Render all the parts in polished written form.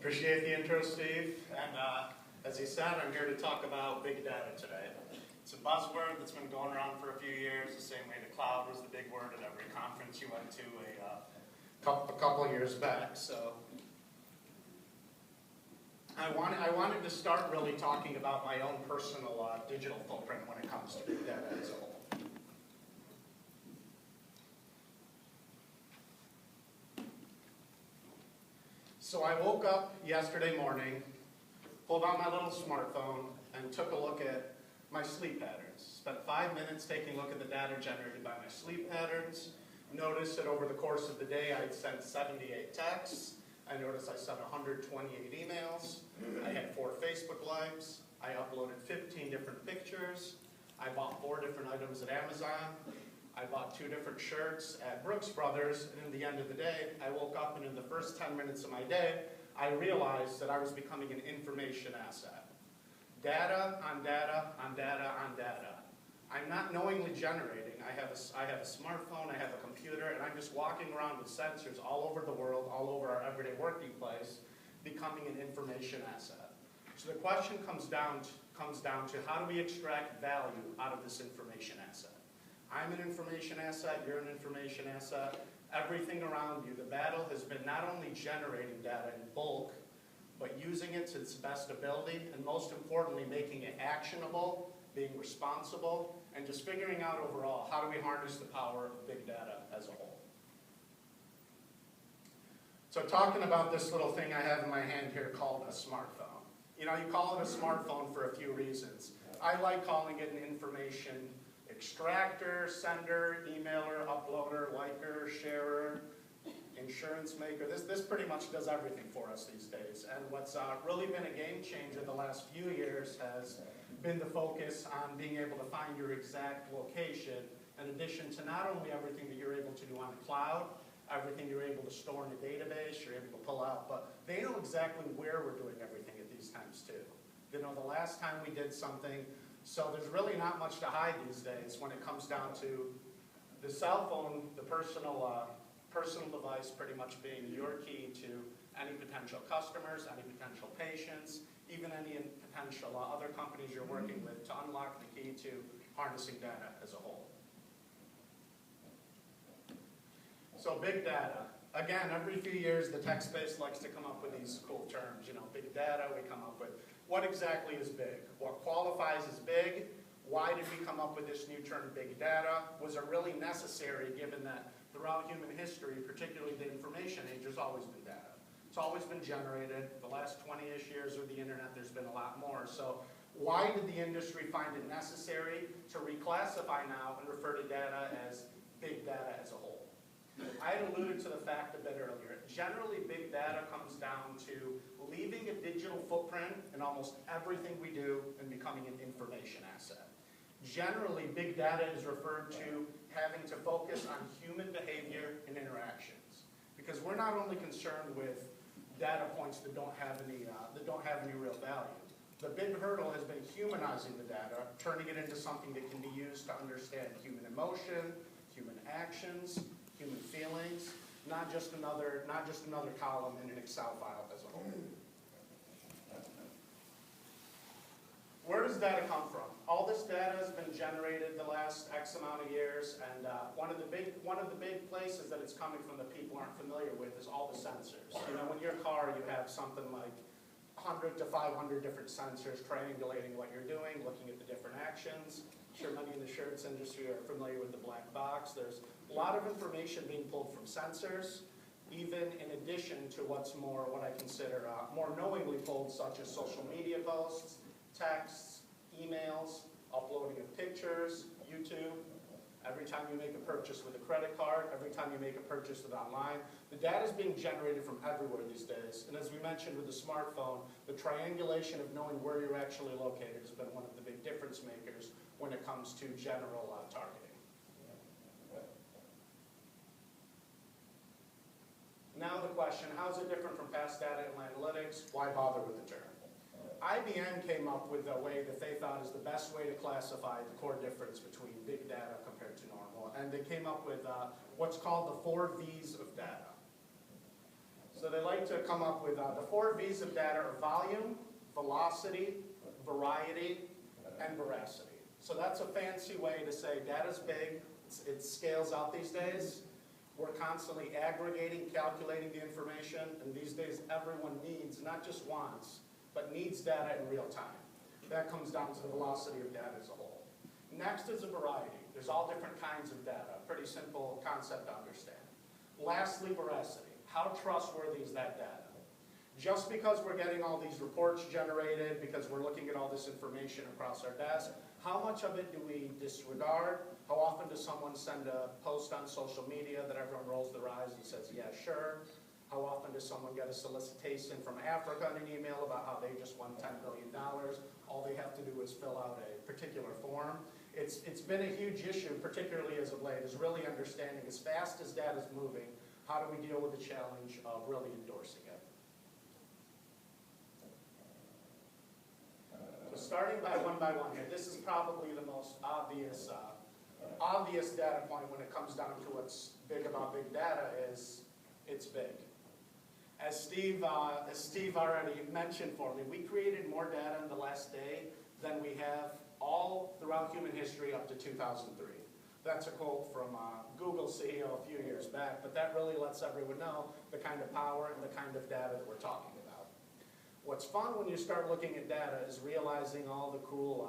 Appreciate the intro, Steve. And as he said, I'm here to talk about big data today. It's a buzzword that's been going around for a few years, the same way the cloud was the big word at every conference you went to a couple of years back. So I wanted to start really talking about my own personal digital footprint when it comes to big data as a whole. So I woke up yesterday morning, pulled out my little smartphone, and took a look at my sleep patterns. Spent 5 minutes taking a look at the data generated by my sleep patterns. Noticed that over the course of the day I had sent 78 texts. I noticed I sent 128 emails. I had 4 Facebook Lives. I uploaded 15 different pictures. I bought 4 different items at Amazon. I bought 2 different shirts at Brooks Brothers, and in the end of the day, I woke up and in the first 10 minutes of my day, I realized that I was becoming an information asset. Data on data on data on data. I'm not knowingly generating. I have a smartphone, I have a computer, and I'm just walking around with sensors all over the world, all over our everyday working place, becoming an information asset. So the question comes down to how do we extract value out of this information asset? I'm an information asset, you're an information asset. Everything around you, the battle has been not only generating data in bulk, but using it to its best ability, and most importantly, making it actionable, being responsible, and just figuring out overall, how do we harness the power of big data as a whole? So talking about this little thing I have in my hand here called a smartphone. You know, you call it a smartphone for a few reasons. I like calling it an information extractor, sender, emailer, uploader, liker, sharer, insurance maker. This pretty much does everything for us these days. And what's really been a game changer the last few years has been the focus on being able to find your exact location, in addition to not only everything that you're able to do on the cloud, everything you're able to store in a database, you're able to pull out, but they know exactly where we're doing everything at these times too. They know the last time we did something. So there's really not much to hide these days when it comes down to the cell phone, the personal device pretty much being your key to any potential customers, any potential patients, even any potential other companies you're working with to unlock the key to harnessing data as a whole. So big data. Again, every few years the tech space likes to come up with these cool terms. You know, big data, we come up with what exactly is big? What qualifies as big? Why did we come up with this new term, big data? Was it really necessary given that throughout human history, particularly the information age, there's always been data. It's always been generated. The last 20-ish years with the internet, there's been a lot more. So why did the industry find it necessary to reclassify now and refer to data as big data as a whole? I had alluded to the fact a bit earlier. Generally, big data comes down to leaving a digital footprint in almost everything we do and becoming an information asset. Generally, big data is referred to having to focus on human behavior and interactions, because we're not only concerned with data points that don't have any real value. The big hurdle has been humanizing the data, turning it into something that can be used to understand human emotion, human actions, human feelings, not just another column in an Excel file as a whole. Where does data come from? All this data has been generated the last X amount of years, and one of the big places that it's coming from that people aren't familiar with is all the sensors. You know, in your car you have something like 100 to 500 different sensors triangulating what you're doing, looking at the different actions. I'm sure many in the shirts industry are familiar with the black box. There's a lot of information being pulled from sensors, even in addition to what I consider more knowingly pulled, such as social media posts, texts, emails, uploading of pictures, YouTube. Every time you make a purchase with a credit card, every time you make a purchase with online, the data is being generated from everywhere these days. And as we mentioned with the smartphone, the triangulation of knowing where you're actually located has been one of the big difference makers when it comes to general targeting. Now the question, how is it different from past data and analytics? Why bother with the term? IBM came up with a way that they thought is the best way to classify the core difference between big data compared to normal. And they came up with what's called the 4 V's of data. So they like to come up with the 4 V's of data are volume, velocity, variety, and veracity. So that's a fancy way to say data's big, it scales out these days. We're constantly aggregating, calculating the information, and these days everyone needs, not just wants, but needs data in real time. That comes down to the velocity of data as a whole. Next is a variety. There's all different kinds of data, pretty simple concept to understand. Lastly, veracity. How trustworthy is that data? Just because we're getting all these reports generated, because we're looking at all this information across our desk, how much of it do we disregard? How often does someone send a post on social media that everyone rolls their eyes and says, yeah, sure? How often does someone get a solicitation from Africa in an email about how they just won $10 million? All they have to do is fill out a particular form. It's been a huge issue, particularly as of late, is really understanding as fast as data is moving, how do we deal with the challenge of really endorsing it? So starting by one here, this is probably the most obvious data point when it comes down to what's big about big data is it's big. As Steve already mentioned for me, we created more data in the last day than we have all throughout human history up to 2003. That's a quote from Google CEO a few years back, but that really lets everyone know the kind of power and the kind of data that we're talking about. What's fun when you start looking at data is realizing all the cool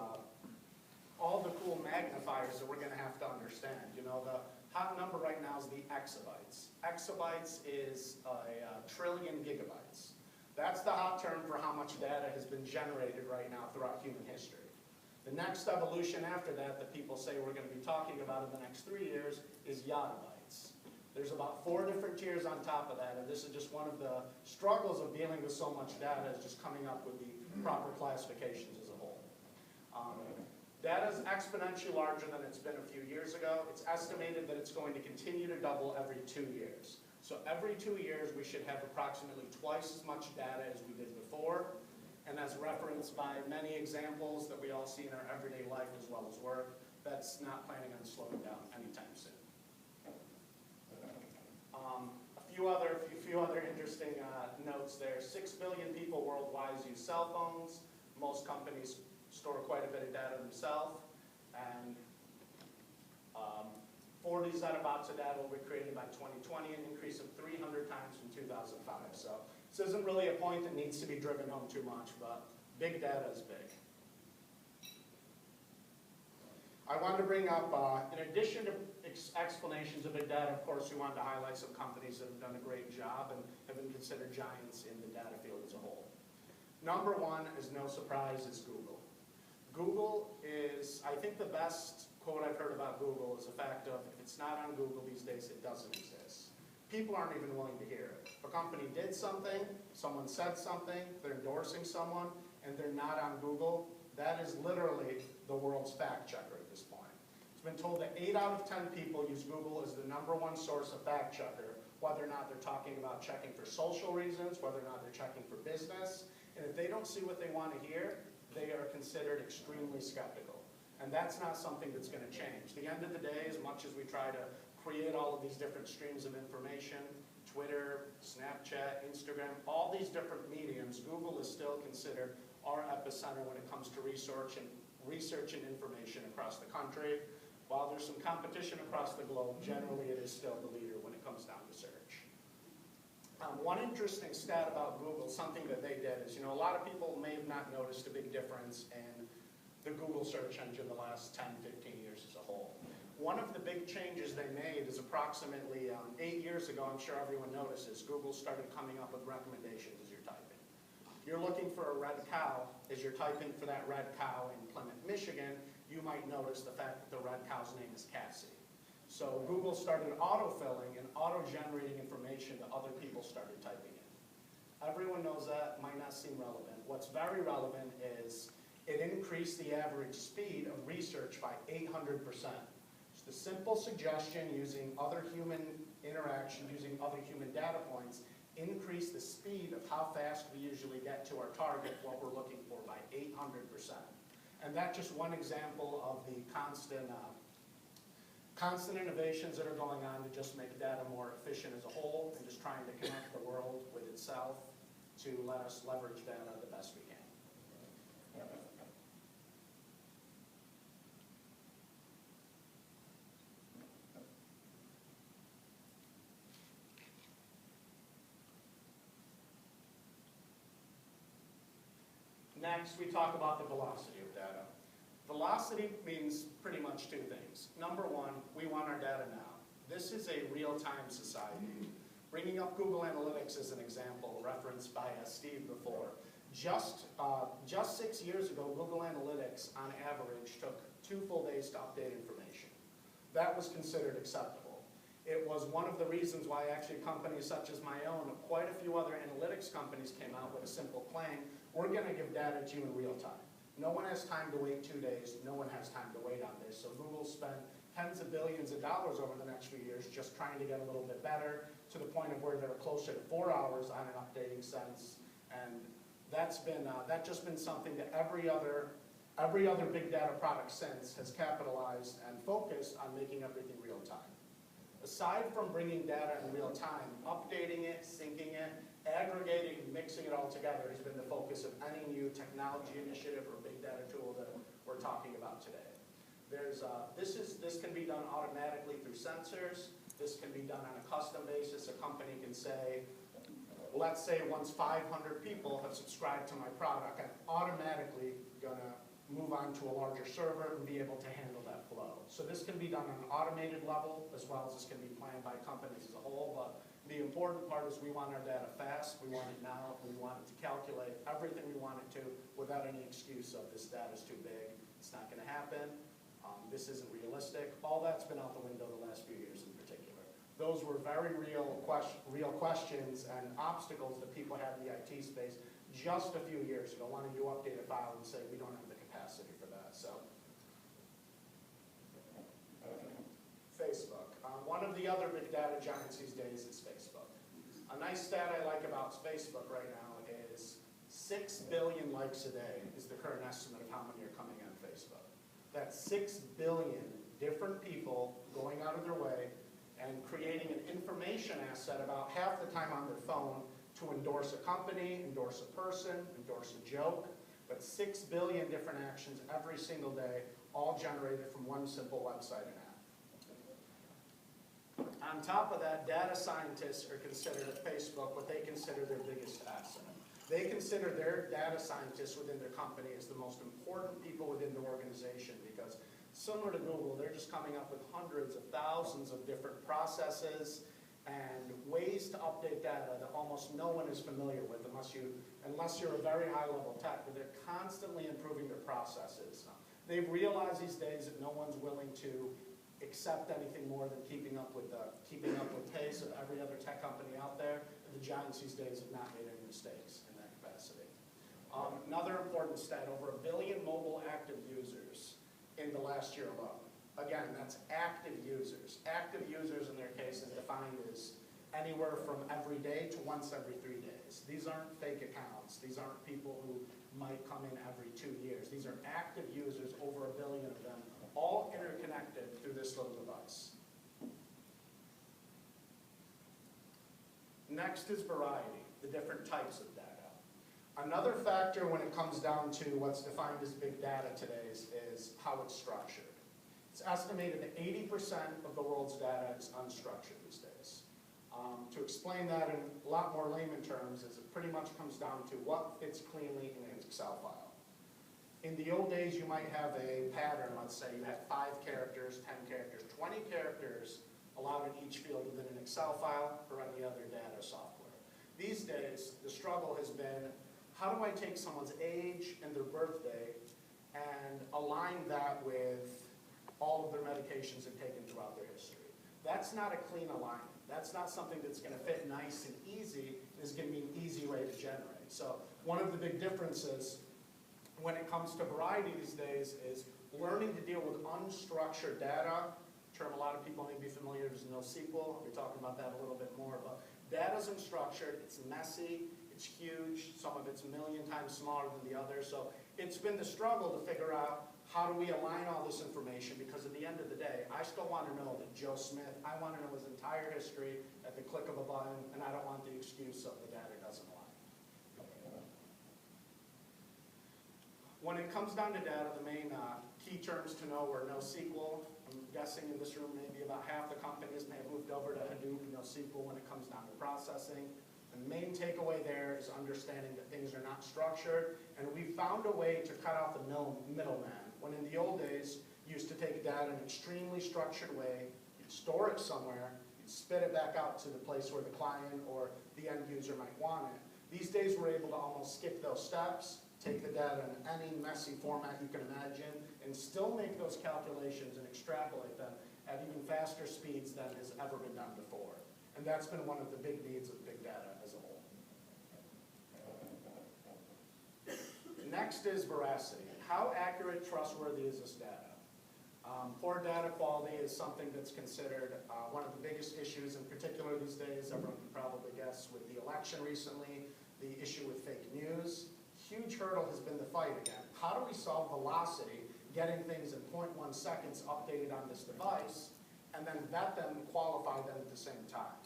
magnifiers that we're going to have to understand. You know, the hot number right now is the exabytes. Exabytes is a trillion gigabytes. That's the hot term for how much data has been generated right now throughout human history. The next evolution after that people say we're going to be talking about in the next 3 years is yottabytes. There's about 4 different tiers on top of that, and this is just one of the struggles of dealing with so much data, is just coming up with the proper classifications as a whole. Data is exponentially larger than it's been a few years ago. It's estimated that it's going to continue to double every 2 years. So every 2 years we should have approximately twice as much data as we did before. And as referenced by many examples that we all see in our everyday life as well as work, that's not planning on slowing down anytime soon. A few other interesting notes there. 6 billion people worldwide use cell phones. Most companies store quite a bit of data themselves. And 40 zettabytes of data will be created by 2020, an increase of 300 times from 2005. So this isn't really a point that needs to be driven home too much, but big data is big. I wanted to bring up, in addition to explanations of big data, of course, we wanted to highlight some companies that have done a great job and have been considered giants in the data field as a whole. Number one, is no surprise, is Google. Google is, I think the best quote I've heard about Google is the fact of, if it's not on Google these days, it doesn't exist. People aren't even willing to hear it. If a company did something, someone said something, they're endorsing someone, and they're not on Google, that is literally the world's fact checker at this point. It's been told that 8 out of 10 people use Google as the #1 source of fact checker, whether or not they're talking about checking for social reasons, whether or not they're checking for business, and if they don't see what they want to hear, they are considered extremely skeptical. And that's not something that's going to change. At the end of the day, as much as we try to create all of these different streams of information, Twitter, Snapchat, Instagram, all these different mediums, Google is still considered our epicenter when it comes to research and information across the country. While there's some competition across the globe, generally it is still the leader when it comes down to search. One interesting stat about Google, something that they did is, a lot of people may have not noticed a big difference in the Google search engine the last 10, 15 years as a whole. One of the big changes they made is approximately 8 years ago, I'm sure everyone notices, Google started coming up with recommendations as you're typing. If you're looking for a red cow, as you're typing for that red cow in Plymouth, Michigan, you might notice the fact that the red cow's name is Cassie. So Google started autofilling and auto-generating information that other people started typing in. Everyone knows that, might not seem relevant. What's very relevant is it increased the average speed of research by 800%. Just a simple suggestion using other human interaction, using other human data points, increased the speed of how fast we usually get to our target, what we're looking for, by 800%. And that's just one example of the constant Constant innovations that are going on to just make data more efficient as a whole, and just trying to connect the world with itself to let us leverage data the best we can. Next, we talk about the velocity of data. Velocity means pretty much two things. Number one, we want our data now. This is a real-time society. Bringing up Google Analytics as an example, referenced by Steve before. Just 6 years ago, Google Analytics, on average, took 2 full days to update information. That was considered acceptable. It was one of the reasons why actually companies such as my own, quite a few other analytics companies came out with a simple claim: we're going to give data to you in real time. No one has time to wait 2 days. No one has time to wait on this. So Google spent tens of billions of dollars over the next few years just trying to get a little bit better, to the point of where they're closer to 4 hours on an updating sense. And that's just been something that every other big data product since has capitalized and focused on making everything real time. Aside from bringing data in real time, updating it, syncing it, aggregating and mixing it all together has been the focus of any new technology initiative or big data tool that we're talking about today. This can be done automatically through sensors. This can be done on a custom basis. A company can say, let's say once 500 people have subscribed to my product, I'm automatically going to move on to a larger server and be able to handle that flow. So this can be done on an automated level, as well as this can be planned by companies as a whole. But the important part is we want our data fast, we want it now, we want it to calculate everything we want it to without any excuse of this data is too big, it's not going to happen, this isn't realistic. All that's been out the window the last few years in particular. Those were very real questions and obstacles that people had in the IT space just a few years ago. Wanting to update a file and say we don't have the capacity for that. So, Facebook. One of the other big data giants these days is Facebook. A nice stat I like about Facebook right now is 6 billion likes a day is the current estimate of how many are coming on Facebook. That's 6 billion different people going out of their way and creating an information asset about half the time on their phone to endorse a company, endorse a person, endorse a joke, but 6 billion different actions every single day, all generated from one simple website and app. On top of that, data scientists are considered at Facebook what they consider their biggest asset. They consider their data scientists within their company as the most important people within the organization, because similar to Google, they're just coming up with hundreds of thousands of different processes and ways to update data that almost no one is familiar with unless you're a very high-level tech, but they're constantly improving their processes. They've realized these days that no one's willing to accept anything more than keeping up with pace of every other tech company out there. The giants these days have not made any mistakes in that capacity. Another important stat, over 1 billion mobile active users in the last year alone. Again, that's active users. Active users in their case is defined as anywhere from every day to once every 3 days. These aren't fake accounts. These aren't people who might come in every 2 years. These are active users, over 1 billion of them, all interconnected through this little device. Next is variety, the different types of data. Another factor when it comes down to what's defined as big data today is how it's structured. It's estimated that 80% of the world's data is unstructured these days. To explain that in a lot more layman terms, is it pretty much comes down to what fits cleanly in an Excel file. In the old days, you might have a pattern. Let's say you had 5 characters, 10 characters, 20 characters allowed in each field within an Excel file or any other data software. These days, the struggle has been, how do I take someone's age and their birthday and align that with all of their medications they've taken throughout their history? That's not a clean alignment. That's not something that's going to fit nice and easy. It's going to be an easy way to generate. So one of the big differences when it comes to variety these days is learning to deal with unstructured data. A term a lot of people may be familiar with is NoSQL. I'll be talking about that a little bit more. But data's unstructured. It's messy. It's huge. Some of it's a million times smaller than the others. So it's been the struggle to figure out How do we align all this information? Because at the end of the day, I still want to know that Joe Smith, I want to know his entire history at the click of a button, and I don't want the excuse of the data doesn't align. When it comes down to data, the main key terms to know were NoSQL. I'm guessing in this room maybe about half the companies may have moved over to Haddad and NoSQL when it comes down to processing. The main takeaway there is understanding that things are not structured, and we found a way to cut out the middleman. When in the old days, you used to take data in an extremely structured way, you'd store it somewhere, you'd spit it back out to the place where the client or the end user might want it. These days, we're able to almost skip those steps, take the data in any messy format you can imagine, and still make those calculations and extrapolate them at even faster speeds than has ever been done before. And that's been one of the big needs of big data as a whole. Next is veracity. How accurate, trustworthy is this data? Poor data quality is something that's considered one of the biggest issues, in particular these days. Everyone can probably guess with the election recently, the issue with fake news. Huge hurdle has been the fight again. How do we solve velocity, getting things in 0.1 seconds updated on this device, and then vet them and qualify them at the same time?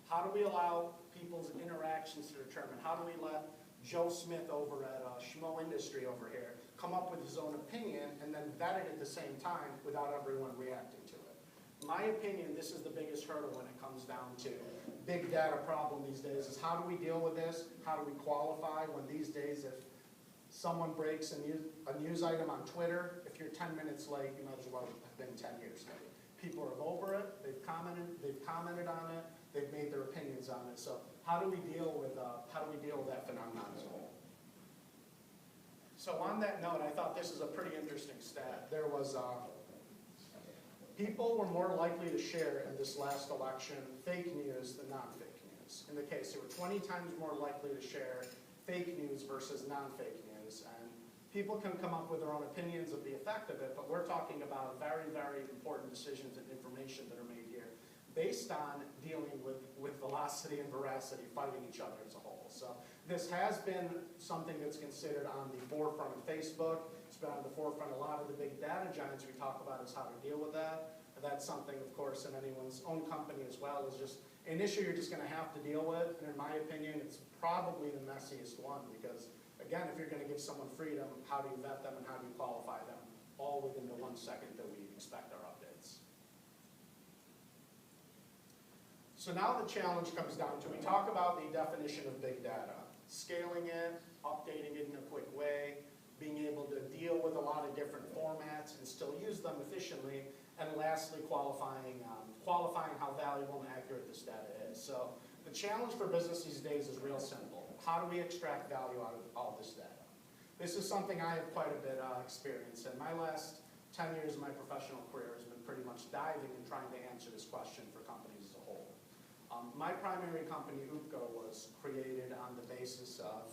How do we allow people's interactions to determine? How do we let Joe Smith over at Schmo Industry over here come up with his own opinion and then vet it at the same time without everyone reacting to it? In my opinion, this is the biggest hurdle when it comes down to big data problem these days, is how do we deal with this? How do we qualify when these days, if someone breaks a news item on Twitter, if you're 10 minutes late, you might as well have been 10 years late. People are over it, they've commented on it, they've made their opinions on it. So how do we deal with that phenomenon as a whole? So on that note, I thought this is a pretty interesting stat. There was people were more likely to share in this last election fake news than non-fake news. In the case, they were 20 times more likely to share fake news versus non-fake news. And people can come up with their own opinions of the effect of it, but we're talking about very, very important decisions and information that are made here based on dealing with velocity and veracity, fighting each other as a whole. So this has been something that's considered on the forefront of Facebook. It's been on the forefront of a lot of the big data giants we talk about, is how to deal with that. And that's something, of course, in anyone's own company as well, is just an issue you're just going to have to deal with. And in my opinion, it's probably the messiest one, because again, if you're going to give someone freedom, how do you vet them and how do you qualify them, all within the 1 second that we expect our updates? So now the challenge comes down to, we talk about the definition of big data, scaling it, updating it in a quick way, being able to deal with a lot of different formats and still use them efficiently, and lastly, qualifying how valuable and accurate this data is. So the challenge for business these days is real simple. How do we extract value out of all this data? This is something I have quite a bit of experience in. My last 10 years of my professional career has been pretty much diving and trying to answer this question for companies as a whole. My primary company, Oopgo, was created on the basis of,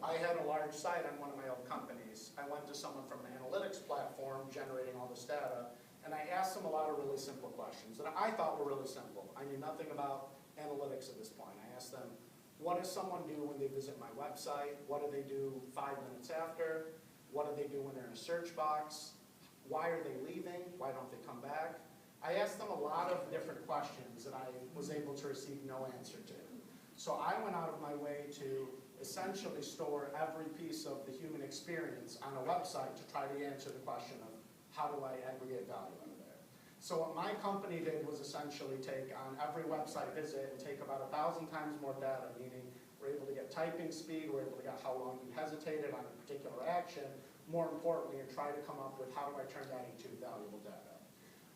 I had a large site on one of my old companies. I went to someone from an analytics platform generating all this data, and I asked them a lot of really simple questions that I thought were really simple. I knew nothing about analytics at this point. I asked them, what does someone do when they visit my website? What do they do 5 minutes after? What do they do when they're in a search box? Why are they leaving? Why don't they come back? I asked them a lot of different questions that I was able to receive no answer to. So I went out of my way to essentially store every piece of the human experience on a website to try to answer the question of how do I aggregate value out of there. So what my company did was essentially take on every website visit and take about 1,000 times more data, meaning we're able to get typing speed, we're able to get how long you hesitated on a particular action, more importantly, and try to come up with how do I turn that into valuable data.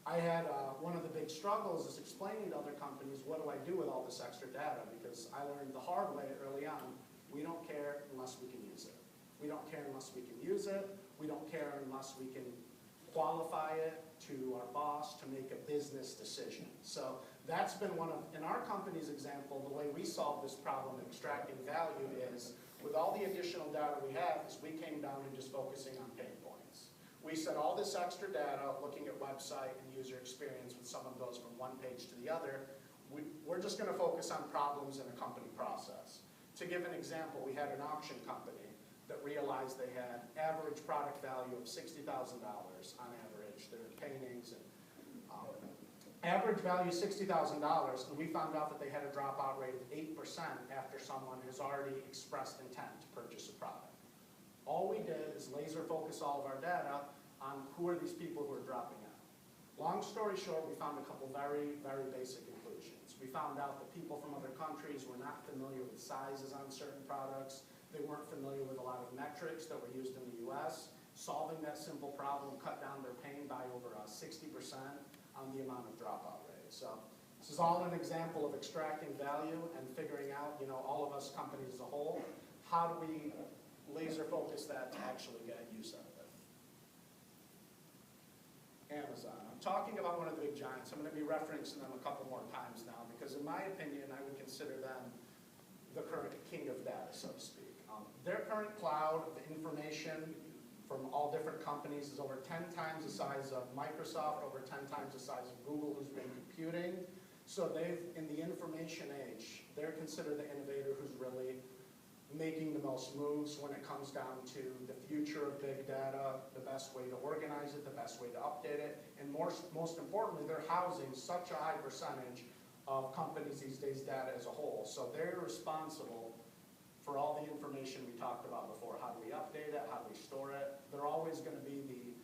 I had one of the big struggles is explaining to other companies, what do I do with all this extra data? Because I learned the hard way early on, we don't care unless we can use it. We don't care unless we can use it. We don't care unless we can qualify it to our boss to make a business decision. So that's been one of, in our company's example, the way we solve this problem of extracting value is, with all the additional data we have, is we came down and just focusing on pain points. We said all this extra data, looking at website and user experience when someone goes from one page to the other, we're just going to focus on problems in a company process. To give an example, we had an auction company. that realized they had average product value of $60,000 on average. They're paintings and average value $60,000, and we found out that they had a dropout rate of 8% after someone has already expressed intent to purchase a product. All we did is laser focus all of our data on who are these people who are dropping out. Long story short, we found a couple very, very basic conclusions. We found out that people from other countries were not familiar with sizes on certain products. They weren't familiar with a lot of metrics that were used in the US. Solving that simple problem cut down their pain by over 60% on the amount of dropout rate. So this is all an example of extracting value and figuring out, all of us companies as a whole, how do we laser focus that to actually get use out of it. Amazon. I'm talking about one of the big giants. I'm going to be referencing them a couple more times now because in my opinion, I would consider them the current king of data, so to speak. Their current cloud of information from all different companies is over 10 times the size of Microsoft, over 10 times the size of Google, who's been computing. So in the information age, they're considered the innovator who's really making the most moves when it comes down to the future of big data, the best way to organize it, the best way to update it, and most importantly, they're housing such a high percentage of companies these days data as a whole. So they're responsible for all the information we talked about before. How do we update it? How do we store it? They're always going to be the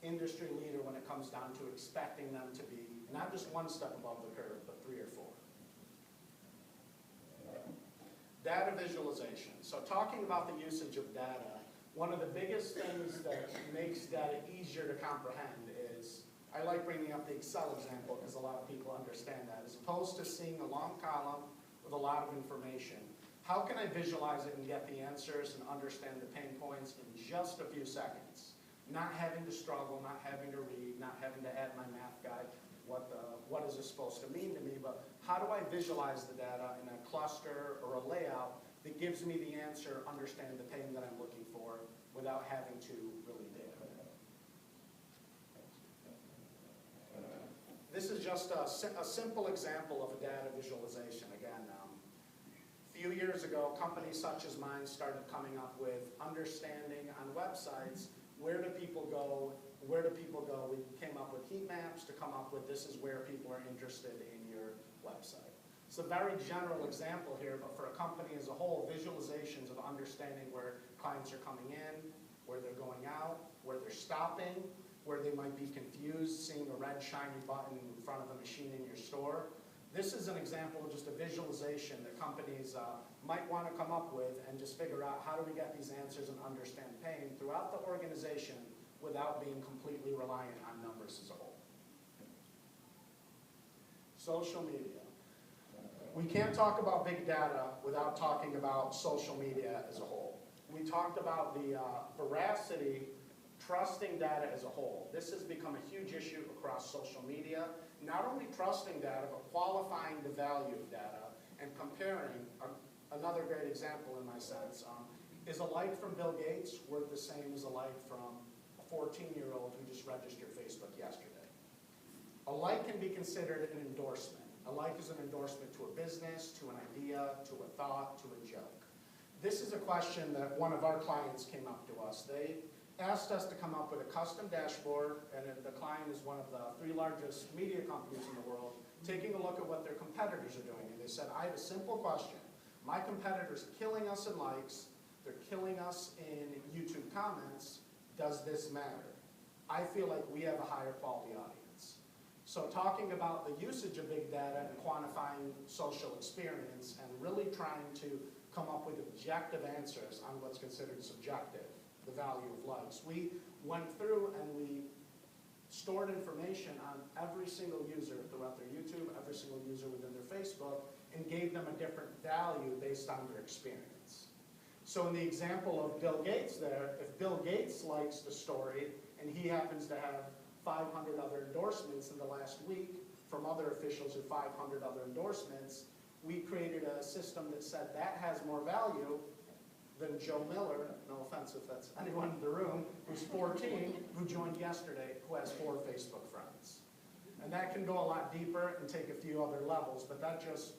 industry leader when it comes down to expecting them to be not just one step above the curve, but 3 or 4. Data visualization. So talking about the usage of data, one of the biggest things that makes data easier to comprehend is, I like bringing up the Excel example because a lot of people understand that. As opposed to seeing a long column with a lot of information, how can I visualize it and get the answers and understand the pain points in just a few seconds? Not having to struggle, not having to read, not having to add my math guide, what is this supposed to mean to me, but how do I visualize the data in a cluster or a layout that gives me the answer, understand the pain that I'm looking for without having to really dig. This is just a simple example of a data visualization. Again, a few years ago, companies such as mine started coming up with understanding on websites, where do people go, where do people go? We came up with heat maps to come up with this is where people are interested in your website. It's a very general example here, but for a company as a whole, visualizations of understanding where clients are coming in, where they're going out, where they're stopping, where they might be confused seeing a red shiny button in front of a machine in your store. This is an example of just a visualization that companies might want to come up with and just figure out how do we get these answers and understand pain throughout the organization without being completely reliant on numbers as a whole. Social media. We can't talk about big data without talking about social media as a whole. We talked about the veracity, trusting data as a whole. This has become a huge issue across social media. Not only trusting data, but qualifying the value of data and comparing. Another great example in my sense, is a like from Bill Gates worth the same as a like from a 14-year-old who just registered Facebook yesterday? A like can be considered an endorsement. A like is an endorsement to a business, to an idea, to a thought, to a joke. This is a question that one of our clients came up to us. They asked us to come up with a custom dashboard, and the client is one of the 3 largest media companies in the world, taking a look at what their competitors are doing. And they said, I have a simple question. My competitor's killing us in likes, they're killing us in YouTube comments, does this matter? I feel like we have a higher quality audience. So talking about the usage of big data and quantifying social experience and really trying to come up with objective answers on what's considered subjective, the value of likes. We went through and we stored information on every single user throughout their YouTube, every single user within their Facebook, and gave them a different value based on their experience. So in the example of Bill Gates there, if Bill Gates likes the story and he happens to have 500 other endorsements in the last week from other officials with 500 other endorsements, we created a system that said that has more value than Joe Miller, no offense if that's anyone in the room, who's 14, who joined yesterday, who has 4 Facebook friends. And that can go a lot deeper and take a few other levels, but that just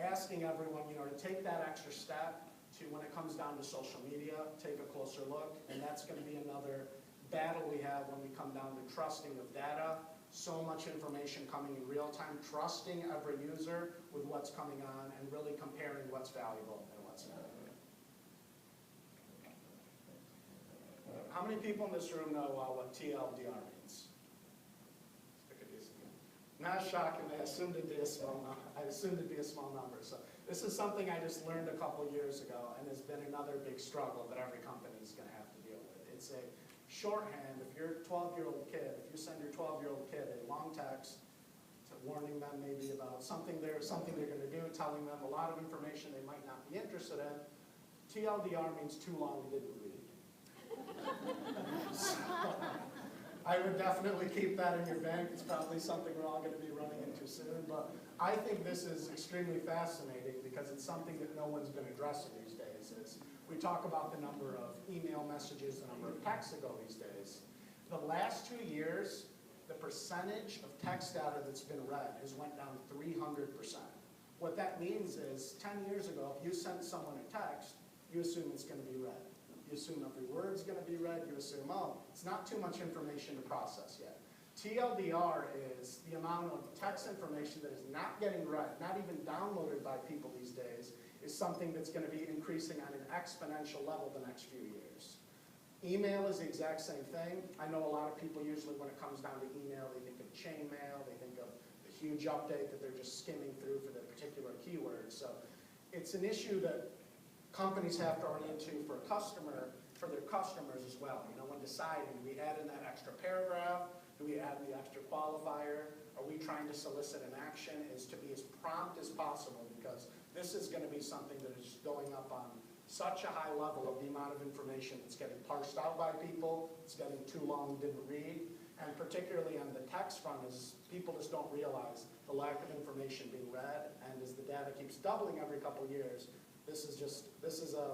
asking everyone, to take that extra step to when it comes down to social media, take a closer look, and that's going to be another battle we have when we come down to trusting of data. So much information coming in real time, trusting every user with what's coming on and really comparing what's valuable and what's not. How many people in this room know what TLDR means? Not shockingly, I assumed it'd be a small number. So this is something I just learned a couple years ago, and has been another big struggle that every company is going to have to deal with. It's a shorthand. If you're a 12-year-old kid, if you send your 12-year-old kid a long text warning them maybe about something they're going to do, telling them a lot of information they might not be interested in, TLDR means too long, didn't read. So, I would definitely keep that in your bank. It's probably something we're all going to be running into soon. But I think this is extremely fascinating because it's something that no one's been addressing these days. We talk about the number of email messages, the number of texts that go these days. The last 2 years, the percentage of text data that's been read has went down 300%. What that means is 10 years ago, if you sent someone a text, you assume it's going to be read. You assume every word's going to be read. You assume, oh, it's not too much information to process yet. TLDR is the amount of text information that is not getting read, not even downloaded by people these days, is something that's going to be increasing on an exponential level the next few years. Email is the exact same thing. I know a lot of people usually when it comes down to email, they think of chain mail, they think of the huge update that they're just skimming through for their particular keywords. So it's an issue that companies have to run into for their customers as well. You know, when deciding, do we add in that extra paragraph? Do we add the extra qualifier? Are we trying to solicit an action? Is to be as prompt as possible, because this is going to be something that is going up on such a high level of the amount of information that's getting parsed out by people. It's getting too long, didn't read. And particularly on the text front, is people just don't realize the lack of information being read. And as the data keeps doubling every couple of years, this is a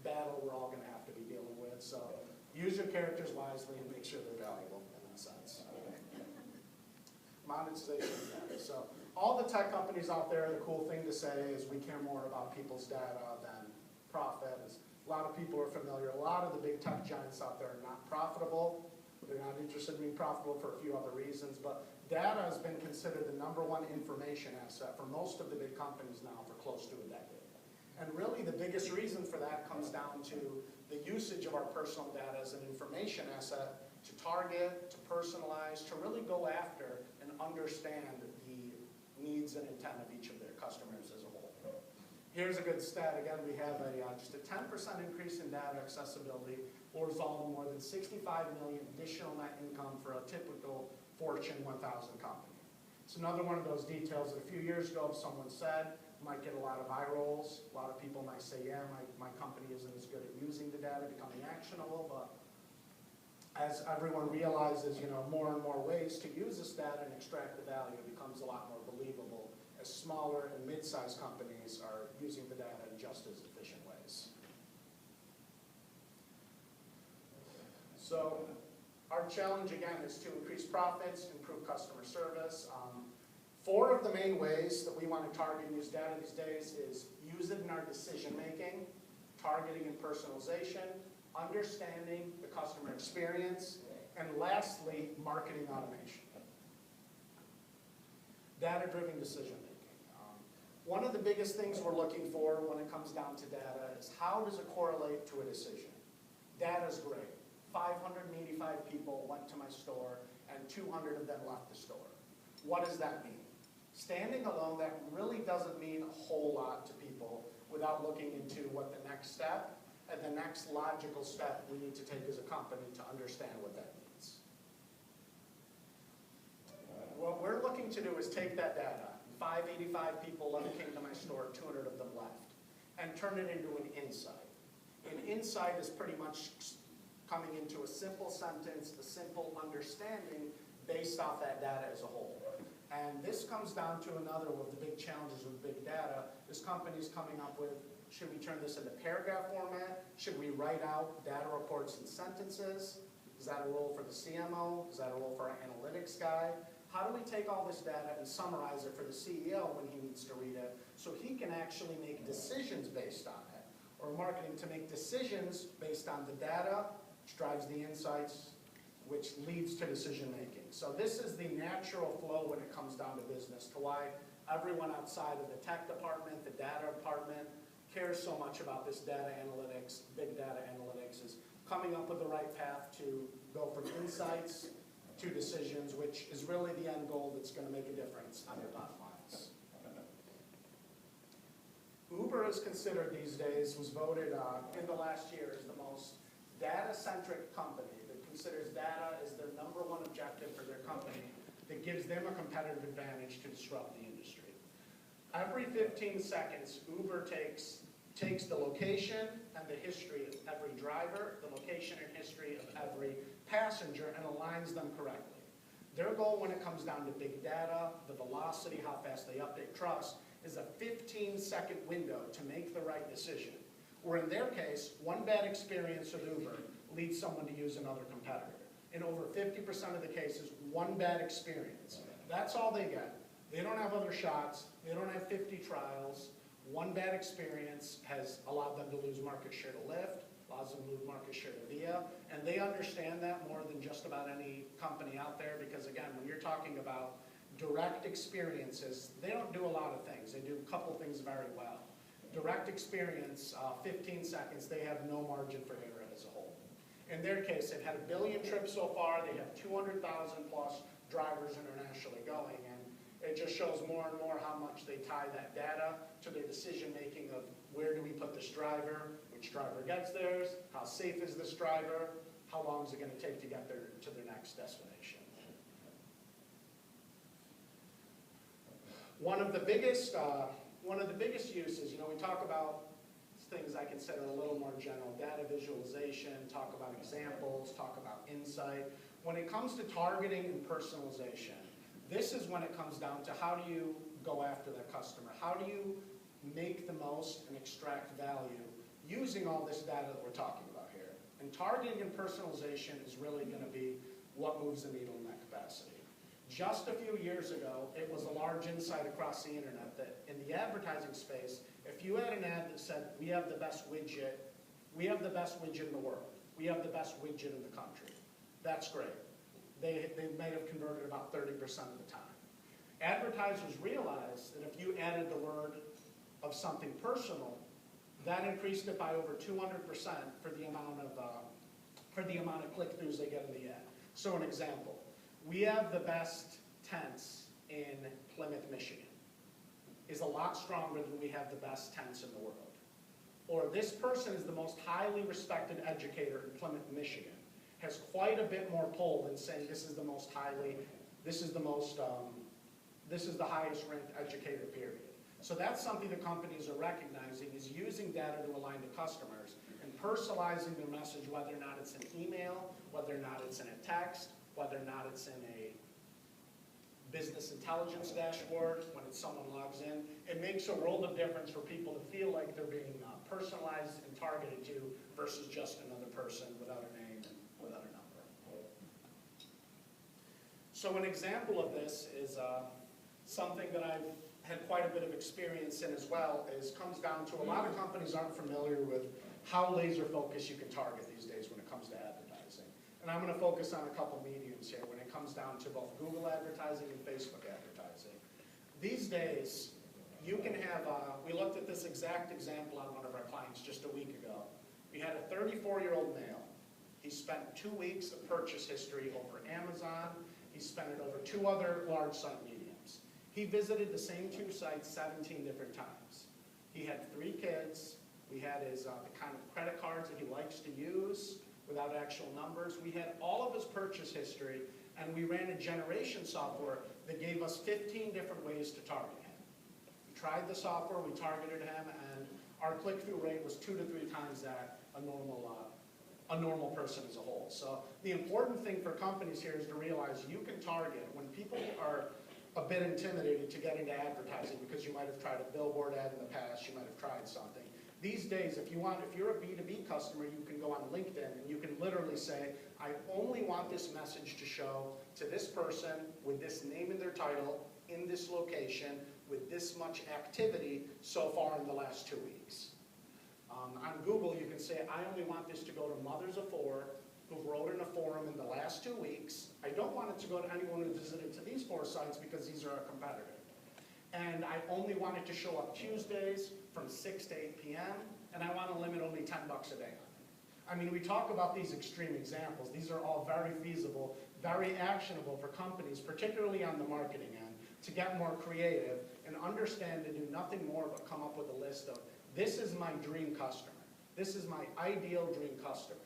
battle we're all going to have to be dealing with. So use your characters wisely and make sure they're valuable in that sense. Monetization of data. So all the tech companies out there, the cool thing to say is we care more about people's data than profit. A lot of people are familiar. A lot of the big tech giants out there are not profitable. They're not interested in being profitable for a few other reasons. But data has been considered the #1 information asset for most of the big companies now for close to a decade. And really the biggest reason for that comes down to the usage of our personal data as an information asset to target, to personalize, to really go after and understand the needs and intent of each of their customers as a whole. Here's a good stat. Again, we have just a 10% increase in data accessibility will result in more than 65 million additional net income for a typical Fortune 1000 company. It's another one of those details that a few years ago someone said, might get a lot of eye rolls. A lot of people might say, yeah, my company isn't as good at using the data, becoming actionable, but as everyone realizes, you know, more and more ways to use this data and extract the value, it becomes a lot more believable as smaller and mid-sized companies are using the data in just as efficient ways. So our challenge, again, is to increase profits, improve customer service. 4 of the main ways that we want to target and use data these days is use it in our decision making, targeting and personalization, understanding the customer experience, and lastly, marketing automation. Data-driven decision making. One of the biggest things we're looking for when it comes down to data is how does it correlate to a decision? Data's great. 585 people went to my store and 200 of them left the store. What does that mean? Standing alone, that really doesn't mean a whole lot to people without looking into what the next step and the next logical step we need to take as a company to understand what that means. What we're looking to do is take that data, 585 people came to my store, 200 of them left, and turn it into an insight. An insight is pretty much coming into a simple sentence, a simple understanding based off that data as a whole. And this comes down to another of the big challenges with big data, is companies coming up with, should we turn this into paragraph format? Should we write out data reports in sentences? Is that a role for the CMO? Is that a role for our analytics guy? How do we take all this data and summarize it for the CEO when he needs to read it so he can actually make decisions based on it? or marketing to make decisions based on the data, which drives the insights, which leads to decision making. So this is the natural flow when it comes down to business, to why everyone outside of the tech department, the data department, cares so much about this data analytics, big data analytics, is coming up with the right path to go from insights to decisions, which is really the end goal that's going to make a difference on your bottom lines. Uber is considered these days, was voted in the last year as the most data-centric company that considers data as their #1 objective for their company that gives them a competitive advantage to disrupt the industry. Every 15 seconds, Uber takes the location and the history of every driver, the location and history of every passenger, and aligns them correctly. Their goal when it comes down to big data, the velocity, how fast they update trust, is a 15-second window to make the right decision. Or in their case, one bad experience with Uber leads someone to use another competitor. In over 50% of the cases, one bad experience. That's all they get. They don't have other shots. They don't have 50 trials. One bad experience has allowed them to lose market share to Lyft, allows them to lose market share to Via, and they understand that more than just about any company out there, because again, when you're talking about direct experiences, they don't do a lot of things. They do a couple things very well. Direct experience, 15 seconds, they have no margin for error as a whole. In their case, they've had 1 billion trips so far. They have 200,000 plus drivers internationally going, and it just shows more and more how much they tie that data to their decision making of where do we put this driver, which driver gets theirs, how safe is this driver, how long is it going to take to get to their next destination. One of the biggest uses, we talk about things I consider a little more general, data visualization, talk about examples, talk about insight. When it comes to targeting and personalization, this is when it comes down to how do you go after that customer? How do you make the most and extract value using all this data that we're talking about here? And targeting and personalization is really going to be what moves the needle in that capacity. Just a few years ago, it was a large insight across the internet that in the advertising space, if you had an ad that said, we have the best widget in the world, we have the best widget in the country, that's great. They may have converted about 30% of the time. Advertisers realized that if you added the word of something personal, that increased it by over 200% for the amount of click-throughs they get in the ad. So an example, we have the best tents in Plymouth, Michigan, is a lot stronger than we have the best tents in the world. Or this person is the most highly respected educator in Plymouth, Michigan, has quite a bit more pull than saying this is the highest ranked educator, period. So that's something the companies are recognizing, is using data to align to customers and personalizing their message, whether or not it's an email, whether or not it's in a text, whether or not it's in a business intelligence dashboard, when it's someone logs in. It makes a world of difference for people to feel like they're being personalized and targeted to versus just another person without a name and without a number. So an example of this is something that I've had quite a bit of experience in as well, comes down to a lot of companies aren't familiar with how laser focused you can target these days when it comes to advertising. And I'm going to focus on a couple mediums here when it comes down to both Google advertising and Facebook advertising. These days, you can have, we looked at this exact example on one of our clients just a week ago. We had a 34-year-old male. He spent 2 weeks of purchase history over Amazon. He spent it over 2 other large site mediums. He visited the same 2 sites 17 different times. He had 3 kids. We had his the kind of credit cards that he likes to use without actual numbers. We had all of his purchase history, and we ran a generation software that gave us 15 different ways to target him. We tried the software, we targeted him, and our click-through rate was 2 to 3 times that a normal person as a whole. So the important thing for companies here is to realize you can target when people are a bit intimidated to get into advertising because you might have tried a billboard ad in the past, you might have tried something. These days, if you're a B2B customer, you can go on LinkedIn and you can literally say, I only want this message to show to this person with this name in their title, in this location, with this much activity so far in the last 2 weeks. On Google, you can say, I only want this to go to mothers of four who wrote in a forum in the last 2 weeks. I don't want it to go to anyone who visited to these 4 sites because these are our competitor. And I only want it to show up Tuesdays from 6 to 8 p.m. And I want to limit only $10 a day on it. I mean, we talk about these extreme examples. These are all very feasible, very actionable for companies, particularly on the marketing end, to get more creative and understand to do nothing more but come up with a list of, this is my dream customer. This is my ideal dream customer.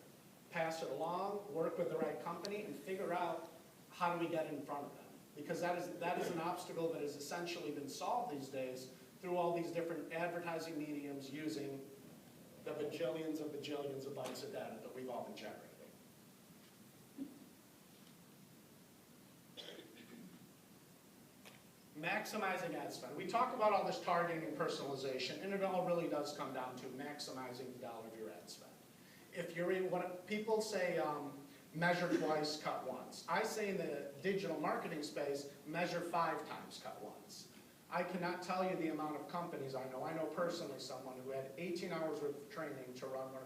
Pass it along, work with the right company, and figure out how do we get in front of them. Because that is an obstacle that has essentially been solved these days through all these different advertising mediums using the bajillions of bytes of data that we've all been generating. Maximizing ad spend. We talk about all this targeting and personalization, and it all really does come down to maximizing the dollar of your ad spend. If you're in what people say, measure twice, cut once. I say in the digital marketing space, measure 5 times, cut once. I cannot tell you the amount of companies I know. I know personally someone who had 18 hours worth of training to run one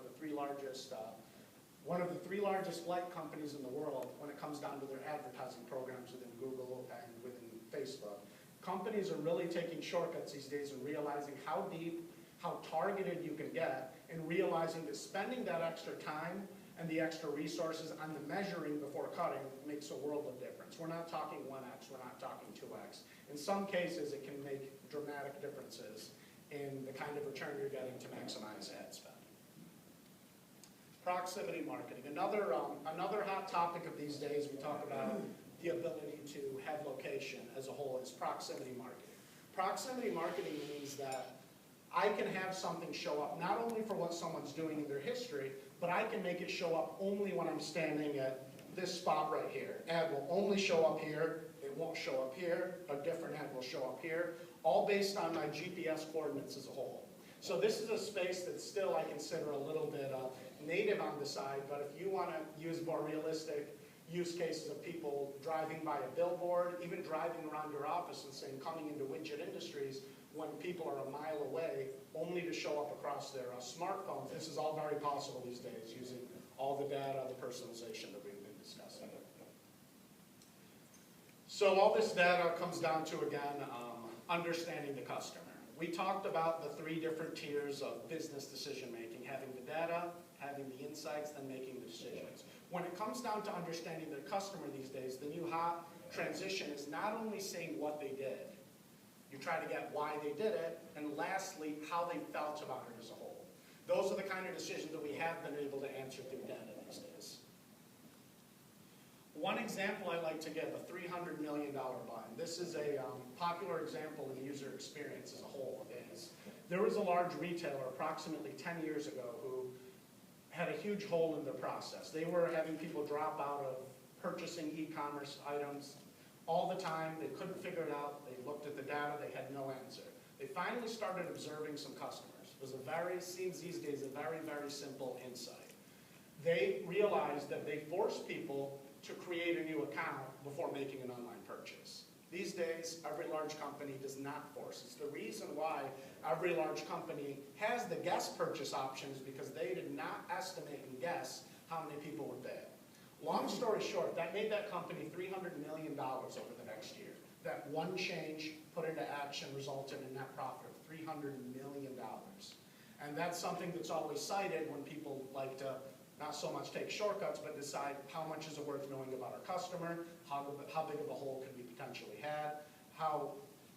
of the three largest flight companies in the world when it comes down to their advertising programs within Google and within Facebook. Companies are really taking shortcuts these days and realizing how deep, how targeted you can get, and realizing that spending that extra time and the extra resources on the measuring before cutting makes a world of difference. We're not talking 1x, we're not talking 2x. In some cases, it can make dramatic differences in the kind of return you're getting to maximize ad spend. Proximity marketing. Another hot topic of these days, we talk about the ability to have location as a whole, is proximity marketing. Proximity marketing means that I can have something show up not only for what someone's doing in their history, but I can make it show up only when I'm standing at this spot right here. Ad will only show up here, it won't show up here, a different ad will show up here, all based on my GPS coordinates as a whole. So this is a space that still I consider a little bit native on the side, but if you want to use more realistic use cases of people driving by a billboard, even driving around your office and saying, coming into widget industries, when people are a mile away, only to show up across their smartphones. This is all very possible these days using all the data, the personalization that we've been discussing. So all this data comes down to, again, understanding the customer. We talked about the 3 different tiers of business decision making, having the data, having the insights, then making the decisions. When it comes down to understanding the customer these days, the new hot transition is not only saying what they did, you try to get why they did it, and lastly, how they felt about it as a whole. Those are the kind of decisions that we have been able to answer through data these days. One example I like to give, a $300 million button. This is a popular example in user experience as a whole. There was a large retailer approximately 10 years ago who had a huge hole in their process. They were having people drop out of purchasing e-commerce items all the time. They couldn't figure it out. They looked at the data. They had no answer. They finally started observing some customers. It was seems these days, a very, very simple insight. They realized that they forced people to create a new account before making an online purchase. These days, every large company does not force. It's the reason why every large company has the guest purchase options, because they did not estimate and guess how many people would pay. Long story short, that made that company $300 million over the next year. That one change put into action resulted in a net profit of $300 million. And that's something that's always cited when people like to not so much take shortcuts, but decide how much is it worth knowing about our customer, how big of a hole could we potentially have,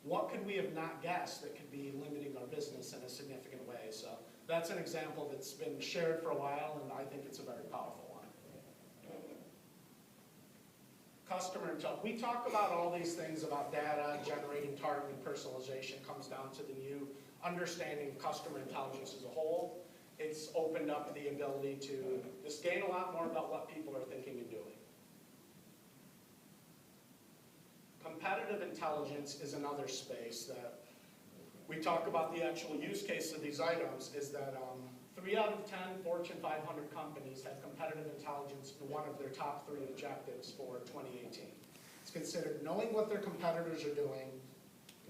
what could we have not guessed that could be limiting our business in a significant way. So that's an example that's been shared for a while, and I think it's a very powerful one. Customer intelligence. We talk about all these things about data, generating targeting, personalization, comes down to the new understanding of customer intelligence as a whole. It's opened up the ability to just gain a lot more about what people are thinking and doing. Competitive intelligence is another space that we talk about. The actual use case of these items is that 3 out of 10 Fortune 500 companies have competitive intelligence in one of their top 3 objectives for 2018. It's considered knowing what their competitors are doing,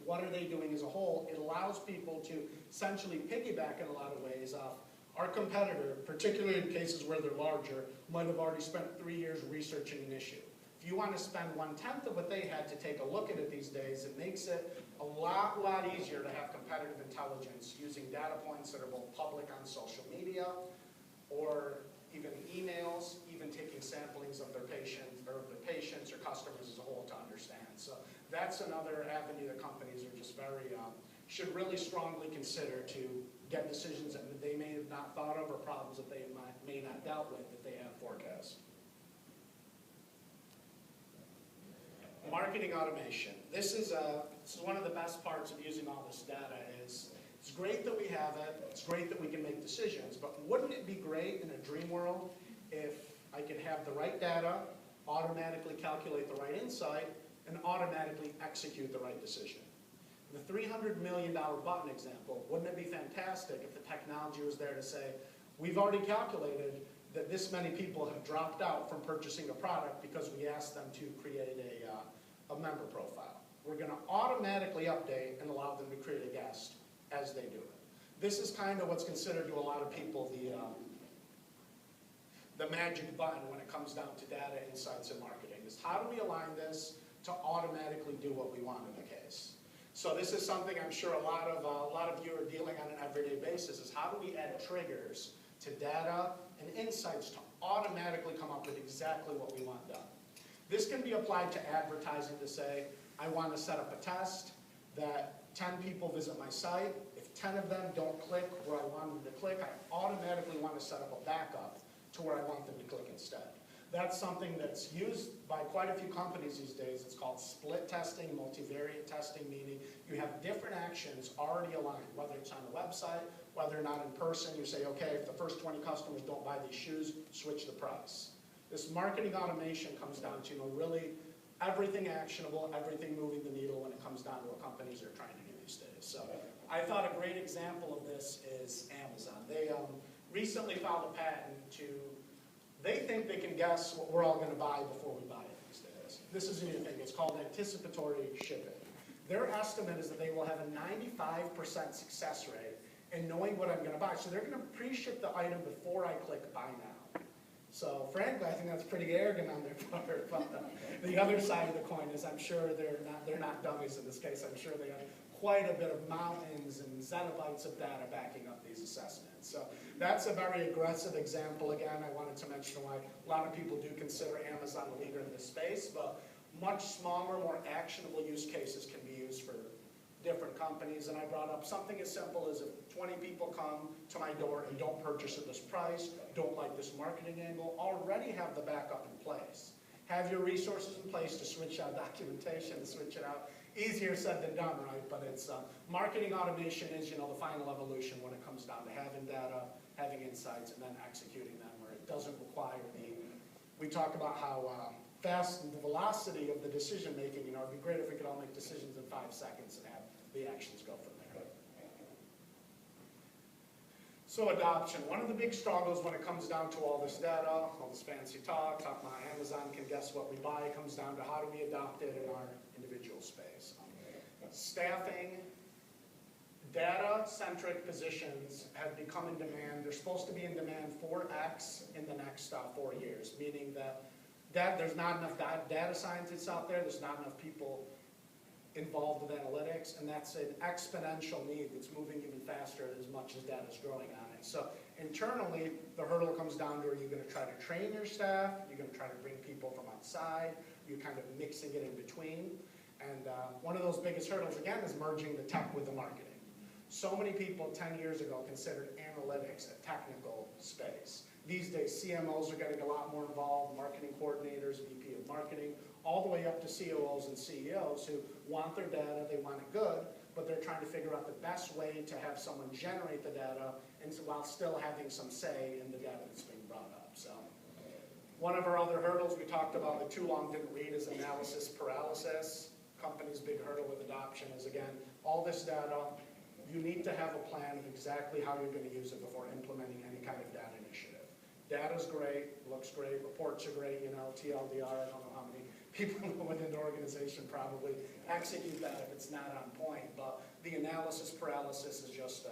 what are they doing as a whole. It allows people to essentially piggyback in a lot of ways off Our competitor, particularly in cases where they're larger, might have already spent 3 years researching an issue. If you want to spend 1/10 of what they had to take a look at it these days, it makes it a lot easier to have competitive intelligence using data points that are both public on social media or even emails, even taking samplings of their patients or customers as a whole to understand. So that's another avenue that companies are just should really strongly consider to get decisions that they may have not thought of or problems that they may not dealt with that they have forecast. Marketing automation. This is one of the best parts of using all this data is it's great that we have it, it's great that we can make decisions, but wouldn't it be great in a dream world if I could have the right data, automatically calculate the right insight, and automatically execute the right decision? The $300 million button example, wouldn't it be fantastic if the technology was there to say, we've already calculated that this many people have dropped out from purchasing a product because we asked them to create a member profile. We're going to automatically update and allow them to create a guest as they do it. This is kind of what's considered to a lot of people the magic button when it comes down to data, insights, and marketing, is how do we align this to automatically do what we want in the case? So this is something I'm sure a lot of you are dealing on an everyday basis, is how do we add triggers to data and insights to automatically come up with exactly what we want done. This can be applied to advertising to say, I want to set up a test that 10 people visit my site. If 10 of them don't click where I want them to click, I automatically want to set up a backup to where I want them to click instead. That's something that's used by quite a few companies these days. It's called split testing, multivariate testing, meaning you have different actions already aligned, whether it's on the website, whether or not in person. You say, okay, if the first 20 customers don't buy these shoes, switch the price. This marketing automation comes down to really everything actionable, everything moving the needle when it comes down to what companies are trying to do these days. So I thought a great example of this is Amazon. They recently filed a patent they think they can guess what we're all going to buy before we buy it these days. This is a new thing. It's called anticipatory shipping. Their estimate is that they will have a 95% success rate in knowing what I'm going to buy. So they're going to pre-ship the item before I click buy now. So frankly, I think that's pretty arrogant on their part. But the other side of the coin is I'm sure they're not dummies in this case. I'm sure they have quite a bit of mountains and zettabytes of data backing up these assessments. So that's a very aggressive example. Again, I wanted to mention why a lot of people do consider Amazon the leader in this space, but much smaller, more actionable use cases can be used for different companies. And I brought up something as simple as if 20 people come to my door and don't purchase at this price, don't like this marketing angle, already have the backup in place. Have your resources in place to switch out documentation, to switch it out. Easier said than done, right? But it's marketing automation is, the final evolution when it comes down to having data, having insights, and then executing them where it doesn't require we talk about how fast the velocity of the decision making, it'd be great if we could all make decisions in 5 seconds and have the actions go from there. So adoption, one of the big struggles when it comes down to all this data, all this fancy talk about Amazon can guess what we buy, comes down to how do we adopt it in our individual space. Staffing, data-centric positions have become in demand. They're supposed to be in demand 4x in the next 4 years, meaning that there's not enough data scientists out there, there's not enough people involved with analytics, and that's an exponential need that's moving even faster as much as data is growing on it. So internally, the hurdle comes down to, are you going to try to train your staff? You're going to try to bring people from outside? You're kind of mixing it in between. And one of those biggest hurdles, again, is merging the tech with the marketing. So many people 10 years ago considered analytics a technical space. These days, CMOs are getting a lot more involved, marketing coordinators, VP of marketing, all the way up to COOs and CEOs who want their data, they want it good, but they're trying to figure out the best way to have someone generate the data and while still having some say in the data that's being brought up. So one of our other hurdles we talked about that too long didn't read is analysis paralysis. Company's big hurdle with adoption is, again, all this data, you need to have a plan of exactly how you're going to use it before implementing any kind of data initiative. Data's great, looks great, reports are great, TLDR, I don't know how many people within the organization probably execute that if it's not on point, but the analysis paralysis is just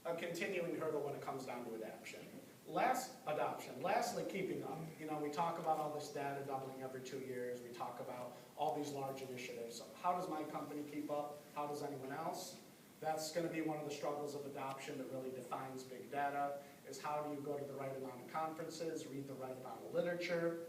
a continuing hurdle when it comes down to adoption. Lastly, keeping up. You know, we talk about all this data doubling every 2 years. We talk about all these large initiatives. So how does my company keep up? How does anyone else? That's going to be one of the struggles of adoption that really defines big data, is how do you go to the right amount of conferences, read the right amount of literature,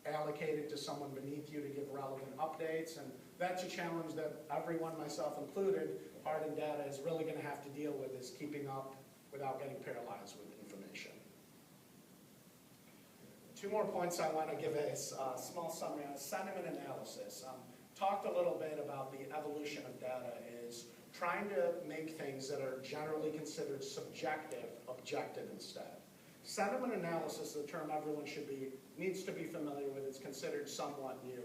allocate it to someone beneath you to give relevant updates, and that's a challenge that everyone, myself included, hard in data is really going to have to deal with, is keeping up without getting paralyzed with information. 2 more points I want to give a small summary on. Sentiment analysis. Talked a little bit about the evolution of data is trying to make things that are generally considered subjective, objective instead. Sentiment analysis is a term everyone needs to be familiar with. It's considered somewhat new.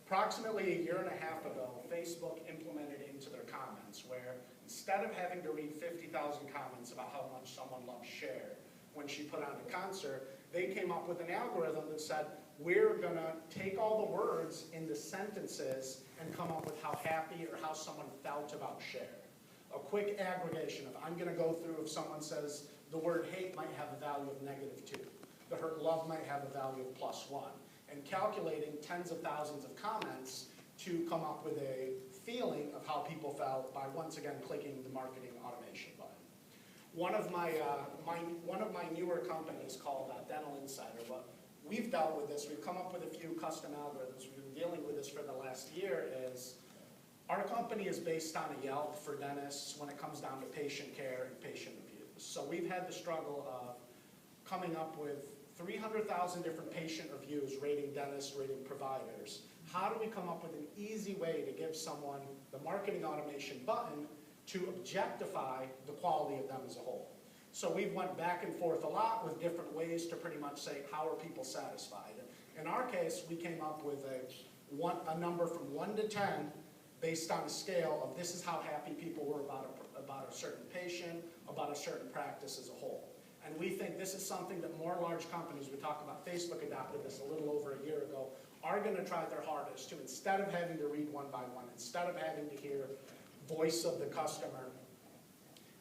Approximately 1.5 years ago, Facebook implemented into their comments where instead of having to read 50,000 comments about how much someone loves Cher when she put on a concert, they came up with an algorithm that said, we're going to take all the words in the sentences and come up with how happy or how someone felt about Cher. A quick aggregation of, I'm going to go through if someone says the word hate might have a value of -2. The word love might have a value of +1. And calculating tens of thousands of comments to come up with a feeling of how people felt by once again clicking the marketing automation button. One of my newer companies called Dental Insider, but we've dealt with this. We've come up with a few custom algorithms. We've been dealing with this for the last year. Is our company is based on a Yelp for dentists when it comes down to patient care and patient reviews. So we've had the struggle of coming up with 300,000 different patient reviews rating dentists, rating providers. How do we come up with an easy way to give someone the marketing automation button to objectify the quality of them as a whole? So we've went back and forth a lot with different ways to pretty much say, how are people satisfied? In our case, we came up with a number from 1 to 10 based on a scale of this is how happy people were about a certain patient, about a certain practice as a whole. And we think this is something that more large companies, we talk about Facebook adopted this a little over a year ago, are going to try their hardest to, instead of having to read one by one, instead of having to hear voice of the customer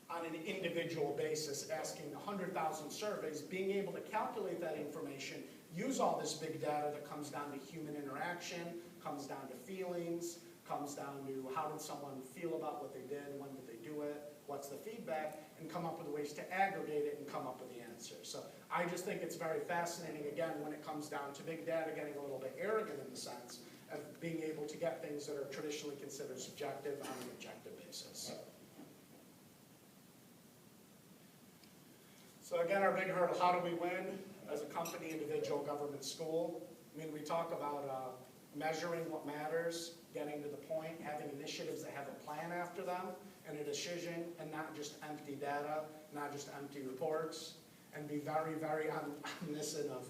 on an individual basis, asking 100,000 surveys, being able to calculate that information, use all this big data that comes down to human interaction, comes down to feelings, comes down to how did someone feel about what they did, when did they do it, what's the feedback, and come up with ways to aggregate it and come up with the answer. So I just think it's very fascinating, again, when it comes down to big data getting a little bit arrogant in the sense of being able to get things that are traditionally considered subjective on an objective basis. So again, our big hurdle, how do we win as a company, individual, government, school? I mean, we talk about measuring what matters, getting to the point, having initiatives that have a plan after them, and a decision, and not just empty data, not just empty reports, and be very, very omniscient of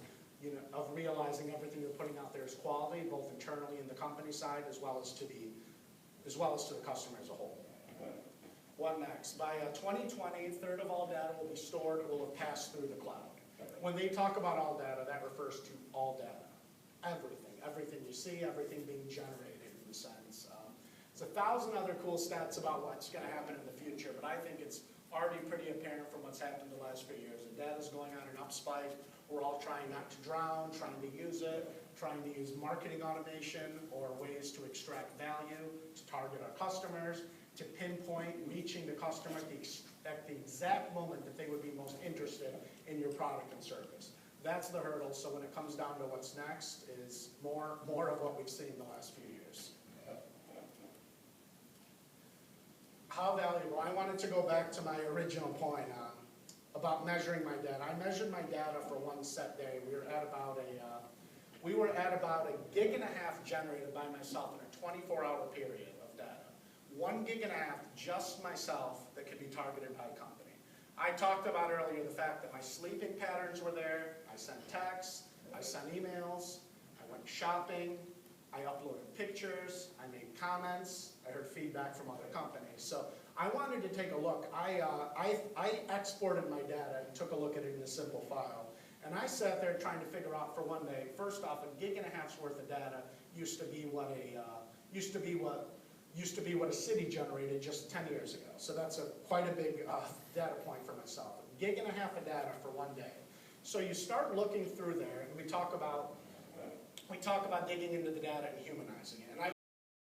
realizing everything you're putting out there is quality, both internally in the company side as well as to the customer as a whole. What next? By 2020, 1/3 of all data will be stored or will have passed through the cloud. When they talk about all data, that refers to all data. Everything you see, everything being generated in a sense. There's 1,000 other cool stats about what's going to happen in the future, but I think it's already pretty apparent from what's happened the last few years. The data's going on an upspike. We're all trying not to drown, trying to use it, trying to use marketing automation or ways to extract value, to target our customers, to pinpoint reaching the customer at the exact moment that they would be most interested in your product and service. That's the hurdle. So when it comes down to what's next is more of what we've seen in the last few years. How valuable? I wanted to go back to my original point about measuring my data. I measured my data for one set day. We were at about a 1.5 gig generated by myself in a 24-hour period of data. 1.5 gig just myself that could be targeted by a company. I talked about earlier the fact that my sleeping patterns were there. I sent texts, I sent emails, I went shopping, I uploaded pictures, I made comments, I heard feedback from other companies. So I wanted to take a look. I exported my data and took a look at it in a simple file. And I sat there trying to figure out for one day, first off, 1.5 gigs worth of data used to be what used to be what a city generated just 10 years ago. So that's quite a big data point for myself. A gig and a half of data for one day. So you start looking through there, and we talk about digging into the data and humanizing it. And I